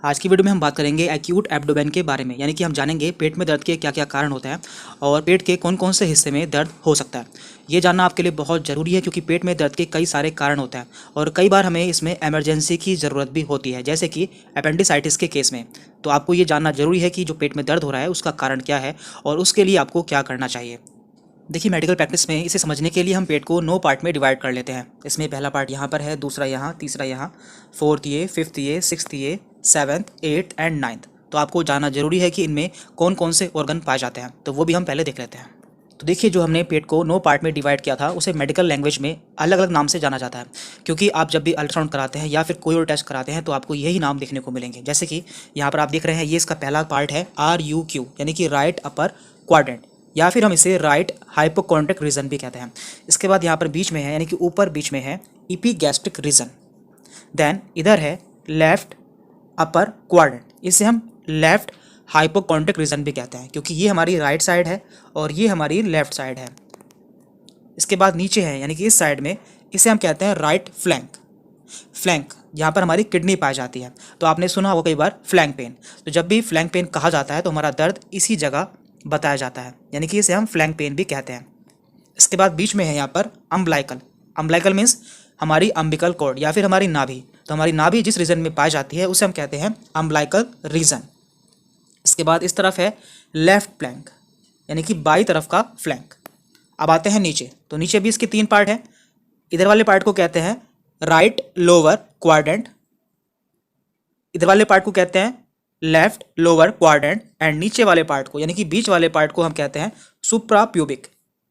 आज की वीडियो में हम बात करेंगे एक्यूट एब्डोमेन के बारे में, यानी कि हम जानेंगे पेट में दर्द के क्या क्या कारण होते हैं और पेट के कौन कौन से हिस्से में दर्द हो सकता है। ये जानना आपके लिए बहुत ज़रूरी है क्योंकि पेट में दर्द के कई सारे कारण होते हैं और कई बार हमें इसमें इमरजेंसी की ज़रूरत भी होती है, जैसे कि अपेंडिसाइटिस के केस में। तो आपको ये जानना ज़रूरी है कि जो पेट में दर्द हो रहा है उसका कारण क्या है और उसके लिए आपको क्या करना चाहिए। देखिए, मेडिकल प्रैक्टिस में इसे समझने के लिए हम पेट को 9 पार्ट में डिवाइड कर लेते हैं। इसमें पहला पार्ट यहाँ पर है, दूसरा यहाँ, तीसरा यहाँ, फोर्थ ये, फिफ्थ ये, सिक्स्थ ये, सेवन्थ, एट्थ एंड नाइन्थ। तो आपको जानना जरूरी है कि इनमें कौन कौन से ऑर्गन पाए जाते हैं, तो वो भी हम पहले देख लेते हैं। तो देखिए, जो हमने पेट को 9 पार्ट में डिवाइड किया था उसे मेडिकल लैंग्वेज में अलग अलग नाम से जाना जाता है, क्योंकि आप जब भी अल्ट्रासाउंड कराते हैं या फिर कोई और टेस्ट कराते हैं तो आपको यही नाम देखने को मिलेंगे। जैसे कि यहाँ पर आप देख रहे हैं, ये इसका पहला पार्ट है RUQ, यानी कि राइट अपर क्वाड्रेंट, या फिर हम इसे राइट हाइपोकॉन्ड्रिक रीजन भी कहते हैं। इसके बाद यहाँ पर बीच में है, यानी कि ऊपर बीच में है इपीगैस्ट्रिक रीजन। देन इधर है लेफ्ट अपर क्वाड्रेंट, इसे हम लेफ्ट हाइपोकॉन्ड्रिक रीजन भी कहते हैं, क्योंकि ये हमारी राइट साइड है और ये हमारी लेफ्ट साइड है। इसके बाद नीचे है, यानी कि इस साइड में, इसे हम कहते हैं राइट फ्लैंक। फ्लैंक यहाँ पर हमारी किडनी पाई जाती है। तो आपने सुना होगा कई बार फ्लैंक पेन, तो जब भी फ्लैंक पेन कहा जाता है तो हमारा दर्द इसी जगह बताया जाता है, यानी कि इसे हम फ्लैंक पेन भी कहते हैं। इसके बाद बीच में है यहाँ पर अम्बलाइकल। अम्बलाइकल मीन्स हमारी अम्बिकल कॉर्ड या फिर हमारी नाभि। तो हमारी नाभि जिस रीजन में पाई जाती है उसे हम कहते हैं अम्बलाइकल रीजन। इसके बाद इस तरफ है लेफ्ट फ्लैंक, यानी कि बाई तरफ का फ्लैंक। अब आते हैं नीचे, तो नीचे भी इसके 3 पार्ट हैं। इधर वाले पार्ट को कहते हैं राइट लोअर क्वाड्रेंट, इधर वाले पार्ट को कहते हैं लेफ्ट लोअर क्वाड्रेंट, एंड नीचे वाले पार्ट को, यानी कि बीच वाले पार्ट को हम कहते हैं सुप्रा प्यूबिक,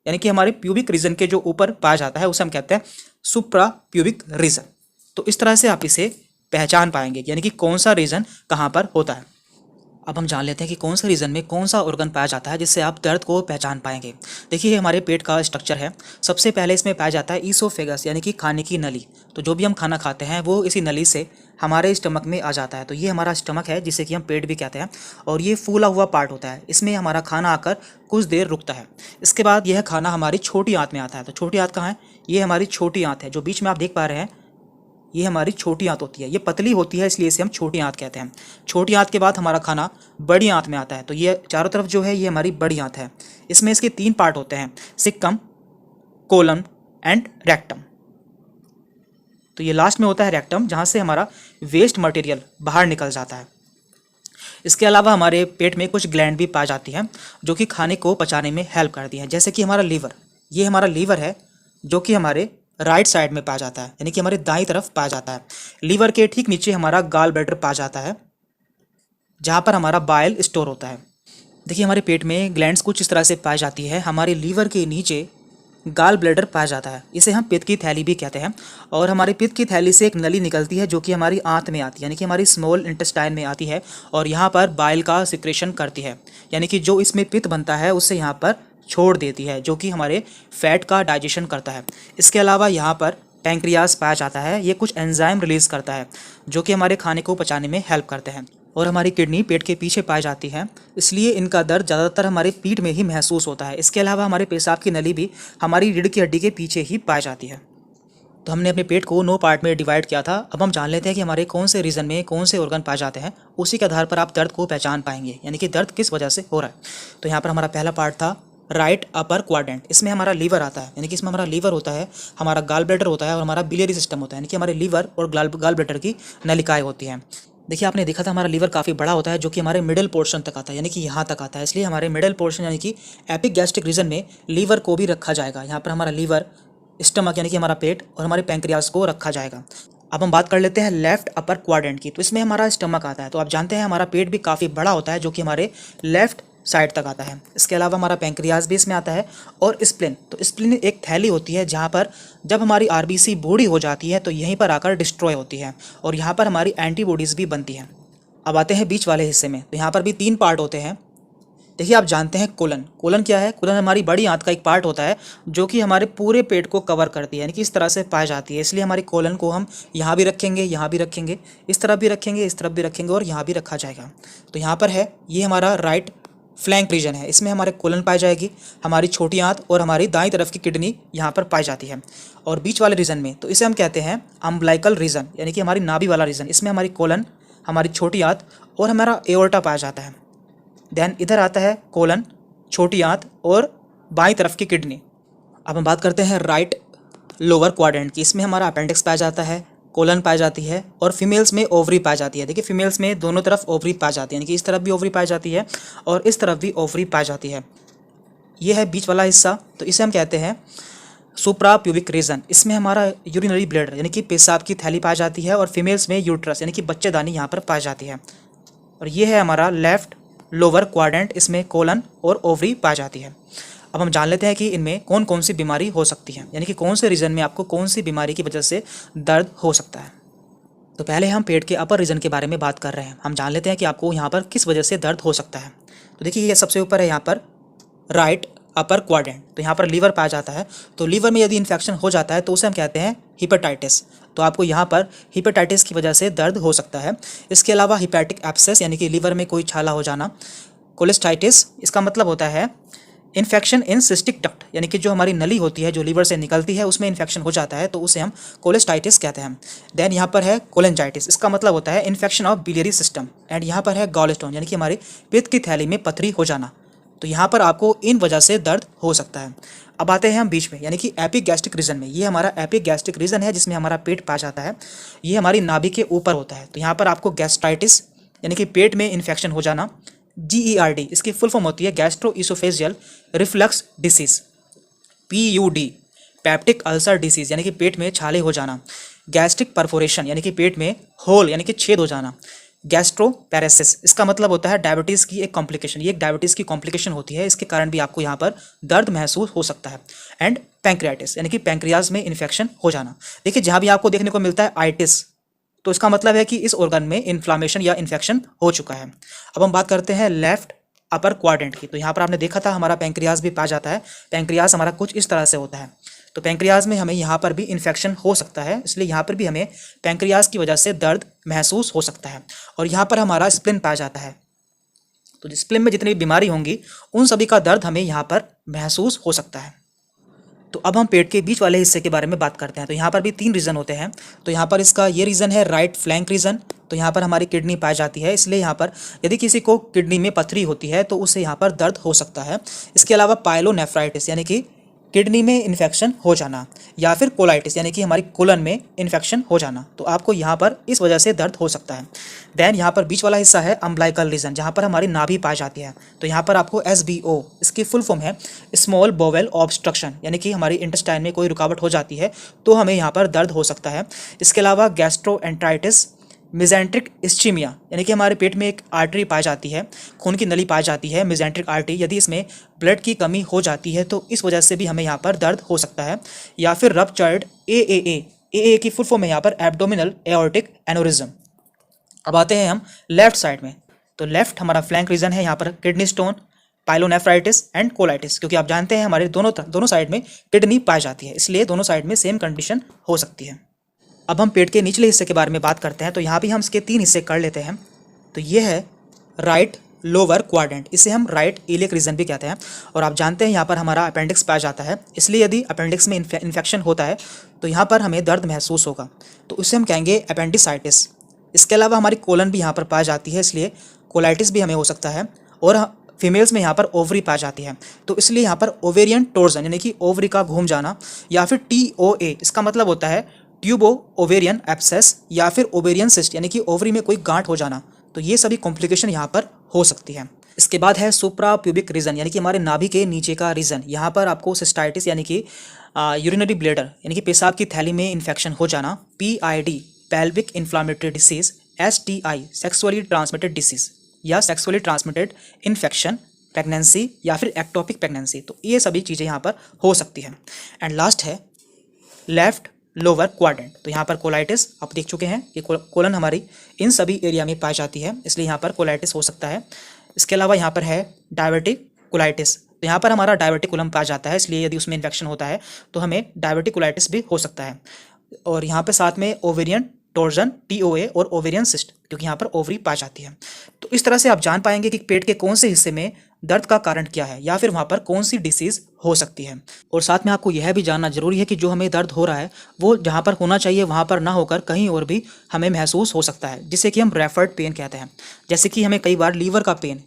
यानी कि हमारे प्यूबिक रीजन के जो ऊपर पाया जाता है उसे हम कहते हैं सुप्रा प्यूबिक रीजन। तो इस तरह से आप इसे पहचान पाएंगे, यानी कि कौन सा रीजन कहाँ पर होता है। अब हम जान लेते हैं कि कौन सा रीजन में कौन सा ऑर्गन पाया जाता है जिससे आप दर्द को पहचान पाएंगे। देखिए, ये हमारे पेट का स्ट्रक्चर है। सबसे पहले इसमें पाया जाता है ईसोफेगस, यानी कि खाने की नली। तो जो भी हम खाना खाते हैं वो इसी नली से हमारे स्टमक में आ जाता है। तो ये हमारा स्टमक है, जिसे कि हम पेट भी कहते हैं, और ये फूला हुआ पार्ट होता है। इसमें हमारा खाना आकर कुछ देर रुकता है। इसके बाद यह खाना हमारी छोटी आंत में आता है। तो छोटी आंत कहाँ है? ये हमारी छोटी आंत है, जो बीच में आप देख पा रहे हैं, ये हमारी छोटी आंत होती है। ये पतली होती है, इसलिए इसे हम छोटी आंत कहते हैं। छोटी आंत के बाद हमारा खाना बड़ी आंत में आता है। तो ये चारों तरफ जो है ये हमारी बड़ी आंत है। इसमें इसके 3 पार्ट होते हैं, सिक्कम, कोलन एंड रेक्टम। तो ये लास्ट में होता है रेक्टम, जहाँ से हमारा वेस्ट मटेरियल बाहर निकल जाता है। इसके अलावा हमारे पेट में कुछ ग्लैंड भी पाई जाती हैं जो कि खाने को पचाने में हेल्प करती हैं, जैसे कि हमारा लीवर। ये हमारा लीवर है जो कि हमारे राइट साइड में पाया जाता है, यानी कि हमारे दाईं तरफ पाया जाता है। लीवर के ठीक नीचे हमारा गाल ब्लैडर पाया जाता है, जहाँ पर हमारा बाइल स्टोर होता है। देखिए, हमारे पेट में ग्लैंड्स कुछ इस तरह से पाई जाती है। हमारे लीवर के नीचे गाल ब्लैडर पाया जाता है, इसे हम पित्त की थैली भी कहते हैं। और हमारी पित्त की थैली से एक नली निकलती है जो कि हमारी आंत में आती है, यानी कि हमारी स्मॉल इंटेस्टाइन में आती है, और यहाँ पर बाइल का सिक्रेशन करती है, यानी कि जो इसमें पित्त बनता है उससे यहाँ पर छोड़ देती है, जो कि हमारे फैट का डाइजेशन करता है। इसके अलावा यहाँ पर पैंक्रियास पाया जाता है। ये कुछ एंजाइम रिलीज करता है जो कि हमारे खाने को पचाने में हेल्प करते हैं। और हमारी किडनी पेट के पीछे पाई जाती है, इसलिए इनका दर्द ज़्यादातर हमारे पीठ में ही महसूस होता है। इसके अलावा हमारे पेशाब की नली भी हमारी रीढ़ की हड्डी के पीछे ही पाई जाती है। तो हमने अपने पेट को 9 पार्ट में डिवाइड किया था। अब हम जान लेते हैं कि हमारे कौन से रीजन में कौन से ऑर्गन पाए जाते हैं। उसी के आधार पर आप दर्द को पहचान पाएंगे, यानी कि दर्द किस वजह से हो रहा है। तो यहाँ पर हमारा पहला पार्ट था राइट अपर क्वाड्रेंट। इसमें हमारा लीवर आता है, यानी कि इसमें हमारा लीवर होता है, हमारा गाल ब्लैडर होता है और हमारा बिलियरी सिस्टम होता है, यानी कि हमारे लीवर और गाल ब्लैडर की नलिकाएं होती हैं। देखिए, आपने देखा था हमारा लीवर काफ़ी बड़ा होता है, जो कि हमारे मिडिल पोर्शन तक आता है, यानी कि यहाँ तक आता है। इसलिए हमारे मिडिल पोर्शन, यानी कि एपिगैस्ट्रिक रीजन में लीवर को भी रखा जाएगा। यहाँ पर हमारा लीवर, स्टमक यानी कि हमारा पेट, और हमारे पैंक्रियास को रखा जाएगा। अब हम बात कर लेते हैं लेफ्ट अपर क्वाड्रेंट की। तो इसमें हमारा स्टमक आता है। तो आप जानते हैं हमारा पेट भी काफ़ी बड़ा होता है, जो कि हमारे लेफ्ट साइड तक आता है। इसके अलावा हमारा पैंक्रियास भी इसमें आता है, और स्प्लीन। तो स्प्लीन एक थैली होती है जहाँ पर जब हमारी आरबीसी बूढ़ी हो जाती है तो यहीं पर आकर डिस्ट्रॉय होती है, और यहाँ पर हमारी एंटीबॉडीज़ भी बनती हैं। अब आते हैं बीच वाले हिस्से में। तो यहाँ पर भी 3 पार्ट होते हैं। देखिए, आप जानते हैं कोलन। कोलन क्या है? कोलन हमारी बड़ी आंत का एक पार्ट होता है जो कि हमारे पूरे पेट को कवर करती है, यानी कि इस तरह से पाई जाती है। इसलिए हमारी कोलन को हम यहाँ भी रखेंगे, यहाँ भी रखेंगे, इस तरफ भी रखेंगे, इस तरफ भी रखेंगे, और यहाँ भी रखा जाएगा। तो यहाँ पर है, ये हमारा राइट फ्लैंक रीजन है। इसमें हमारे कोलन पाई जाएगी, हमारी छोटी आंत और हमारी दाईं तरफ की किडनी यहाँ पर पाई जाती है। और बीच वाले रीजन में, तो इसे हम कहते हैं अम्बलाइकल रीजन, यानी कि हमारी नाभि वाला रीजन। इसमें हमारी कोलन, हमारी छोटी आंत और हमारा एओर्टा पाया जाता है। देन इधर आता है कोलन, छोटी आंत और बाईं तरफ की किडनी। अब हम बात करते हैं राइट लोअर क्वाड्रेंट की। इसमें हमारा अपेंडिक्स पाया जाता है, कोलन पाई जाती है और फीमेल्स में ओवरी पाई जाती है। देखिए फीमेल्स में दोनों तरफ ओवरी पाई जाती है, यानी कि इस तरफ भी ओवरी पाई जाती है और इस तरफ भी ओवरी पाई जाती है। ये है बीच वाला हिस्सा, तो इसे हम कहते हैं सुप्रा प्यूबिक रीजन। इसमें हमारा यूरिनरी ब्लैडर यानी कि पेशाब की थैली पाई जाती है और फीमेल्स में यूट्रस यानी कि बच्चेदानी यहाँ पर पाई जाती है। और ये है हमारा लेफ्ट लोअर क्वाड्रेंट, इसमें कोलन और ओवरी पाई जाती है। अब हम जान लेते हैं कि इनमें कौन कौन सी बीमारी हो सकती है, यानी कि कौन से रीजन में आपको कौन सी बीमारी की वजह से दर्द हो सकता है। तो पहले हम पेट के अपर रीजन के बारे में बात कर रहे हैं। हम जान लेते हैं कि आपको यहाँ पर किस वजह से दर्द हो सकता है। तो देखिए ये सबसे ऊपर है यहाँ पर राइट अपर क्वाड्रेंट, तो यहाँ पर लीवर पाया जाता है। तो लीवर में यदि इन्फेक्शन हो जाता है तो उसे हम कहते हैं हिपेटाइटिस। तो आपको यहाँ पर हिपेटाइटिस की वजह से दर्द हो सकता है। इसके अलावा हिपैटिक एब्सेस यानी कि लीवर में कोई छाला हो जाना, कोलेस्टाइटिस इसका मतलब होता है इन्फेक्शन इन सिस्टिक डक्ट, यानी कि जो हमारी नली होती है जो लीवर से निकलती है उसमें इन्फेक्शन हो जाता है तो उसे हम कोलेस्टाइटिस कहते हैं। देन यहाँ पर है कोलेंजाइटिस, इसका मतलब होता है infection of biliary system. And यहाँ पर है गॉलस्टोन यानी कि हमारी पित्त की थैली में पथरी हो जाना। तो यहाँ पर आपको इन वजह से दर्द हो सकता है। अब आते हैं हम बीच में यानी कि एपिगैस्ट्रिक रीजन में। ये हमारा एपिगैस्ट्रिक रीजन है जिसमें हमारा पेट पाया जाता है। ये हमारी नाभि के ऊपर होता है। तो यहाँ पर आपको गैस्ट्राइटिस यानी कि पेट में इन्फेक्शन हो जाना, GERD इसकी फुल फॉर्म होती है gastroesophageal reflux disease, PUD peptic ulcer disease यानी कि पेट में छाले हो जाना, गैस्ट्रिक परफोरेशन यानी कि पेट में होल यानी कि छेद हो जाना, गैस्ट्रोपैरेसिस इसका मतलब होता है डायबिटीज़ की एक कॉम्प्लिकेशन। ये एक डायबिटीज़ की कॉम्प्लिकेशन होती है, इसके कारण भी आपको यहाँ पर दर्द महसूस हो सकता है। एंड पैंक्रियाटिस यानी कि पैंक्रियाज में इन्फेक्शन हो जाना। देखिए जहाँ भी आपको देखने को मिलता है आइटिस, तो इसका मतलब है कि इस ऑर्गन में इन्फ्लामेशन या इन्फेक्शन हो चुका है। अब हम बात करते हैं लेफ्ट अपर क्वाड्रेंट की। तो यहाँ पर आपने देखा था हमारा पैंक्रियाज भी पाया जाता है। पैंक्रियाज हमारा कुछ इस तरह से होता है। तो पैंक्रियाज में हमें यहाँ पर भी इन्फेक्शन हो सकता है, इसलिए यहाँ पर भी हमें पैंक्रियाज की वजह से दर्द महसूस हो सकता है। और यहाँ पर हमारा स्प्लिन पाया जाता है। तो स्प्लिन में जितनी भी बीमारी होंगी उन सभी का दर्द हमें यहाँ पर महसूस हो सकता है। तो अब हम पेट के बीच वाले हिस्से के बारे में बात करते हैं। तो यहाँ पर भी 3 रीजन होते हैं। तो यहाँ पर इसका ये रीजन है राइट फ्लैंक रीजन। तो यहाँ पर हमारी किडनी पाई जाती है, इसलिए यहाँ पर यदि किसी को किडनी में पथरी होती है तो उसे यहाँ पर दर्द हो सकता है। इसके अलावा पाइलोनेफ्राइटिस यानी कि किडनी में इन्फेक्शन हो जाना, या फिर कोलाइटिस यानी कि हमारी कोलन में इन्फेक्शन हो जाना, तो आपको यहाँ पर इस वजह से दर्द हो सकता है। देन यहाँ पर बीच वाला हिस्सा है अम्बलाइकल रीजन, जहाँ पर हमारी नाभि पाई जाती है। तो यहाँ पर आपको SBO इसकी फुल फॉर्म है स्मॉल बोवेल ऑब्स्ट्रक्शन, यानी कि हमारी इंटेस्टाइन में कोई रुकावट हो जाती है तो हमें यहाँ पर दर्द हो सकता है। इसके अलावा गैस्ट्रोएंटराइटिस, मिजेंट्रिक इस्चीमिया यानी कि हमारे पेट में एक आर्टरी पाई जाती है, खून की नली पाई जाती है मिजेंट्रिक आर्टरी, यदि इसमें ब्लड की कमी हो जाती है तो इस वजह से भी हमें यहाँ पर दर्द हो सकता है। या फिर रप्चर्ड AAA की फुल फॉर्म है यहाँ पर एब्डोमिनल एओर्टिक एनोरिज्म। अब आते हैं हम लेफ्ट साइड में। तो लेफ्ट हमारा फ्लैंक रीजन है, यहाँ पर kidney stone, pyelonephritis and colitis, क्योंकि आप जानते हैं हमारे दोनों साइड में किडनी पाई जाती है, इसलिए दोनों साइड में सेम कंडीशन हो सकती है। अब हम पेट के निचले हिस्से के बारे में बात करते हैं। तो यहाँ भी हम इसके 3 हिस्से कर लेते हैं। तो ये है राइट लोअर क्वाड्रेंट, इसे हम राइट इलियक रीजन भी कहते हैं। और आप जानते हैं यहाँ पर हमारा अपेंडिक्स पाया जाता है, इसलिए यदि अपेंडिक्स में इन्फेक्शन होता है तो यहाँ पर हमें दर्द महसूस होगा, तो उसे हम कहेंगे अपेंडिसाइटिस। इसके अलावा हमारी कोलन भी यहाँ पर पाई जाती है, इसलिए कोलाइटिस भी हमें हो सकता है। और फीमेल्स में यहाँ पर ओवरी पाई जाती है, तो इसलिए यहाँ पर ओवेरियन टोर्जन यानी कि ओवरी का घूम जाना, या फिर TOA इसका मतलब होता है ट्यूबो ओवेरियन एब्सेस, या फिर ओवेरियन सिस्ट यानी कि ओवरी में कोई गांठ हो जाना। तो ये सभी कॉम्प्लिकेशन यहाँ पर हो सकती है। इसके बाद है सुप्रा प्यूबिक रीजन यानी कि हमारे नाभि के नीचे का रीजन। यहाँ पर आपको सिस्टाइटिस यानी कि यूरिनरी ब्लैडर यानी कि पेशाब की थैली में इन्फेक्शन हो जाना, PID pelvic inflammatory disease, STI sexually transmitted disease या सेक्सुअली ट्रांसमिटेड इन्फेक्शन, प्रेगनेंसी या फिर एक्टोपिक प्रेगनेंसी, तो ये सभी चीज़ें यहाँ पर हो सकती हैं। एंड लास्ट है लेफ्ट लोअर क्वाड्रेंट। तो यहाँ पर कोलाइटिस आप देख चुके हैं कि कोलन हमारी इन सभी एरिया में पाई जाती है, इसलिए यहाँ पर कोलाइटिस हो सकता है। इसके अलावा यहाँ पर है डायबिटिकुलाइटिस, तो यहाँ पर हमारा डायबिटिकुलम पाया जाता है, इसलिए यदि उसमें इन्फेक्शन होता है तो हमें डायबिटिकुलाइटिस भी हो सकता है। और यहाँ पर साथ में ओवेरियन टोर्जन TOA और ओवेरियन सिस्ट, क्योंकि यहाँ पर ओवरी पाई जाती है। तो इस तरह से आप जान पाएंगे कि पेट के कौन से हिस्से में दर्द का कारण क्या है या फिर वहाँ पर कौन सी डिसीज़ हो सकती है। और साथ में आपको यह भी जानना ज़रूरी है कि जो हमें दर्द हो रहा है वो जहाँ पर होना चाहिए वहाँ पर ना होकर कहीं और भी हमें महसूस हो सकता है, जिसे कि हम रेफर्ड पेन कहते हैं। जैसे कि हमें कई बार लीवर का पेन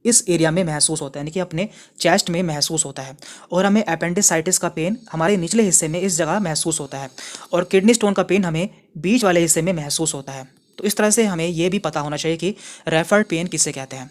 इस एरिया में महसूस होता है, यानी कि अपने चेस्ट में महसूस होता है, और हमें अपेंडिसाइटिस का पेन हमारे निचले हिस्से में इस जगह महसूस होता है, और किडनी स्टोन का पेन हमें बीच वाले हिस्से में महसूस होता है। तो इस तरह से हमें ये भी पता होना चाहिए कि रेफर्ड पेन किसे कहते हैं।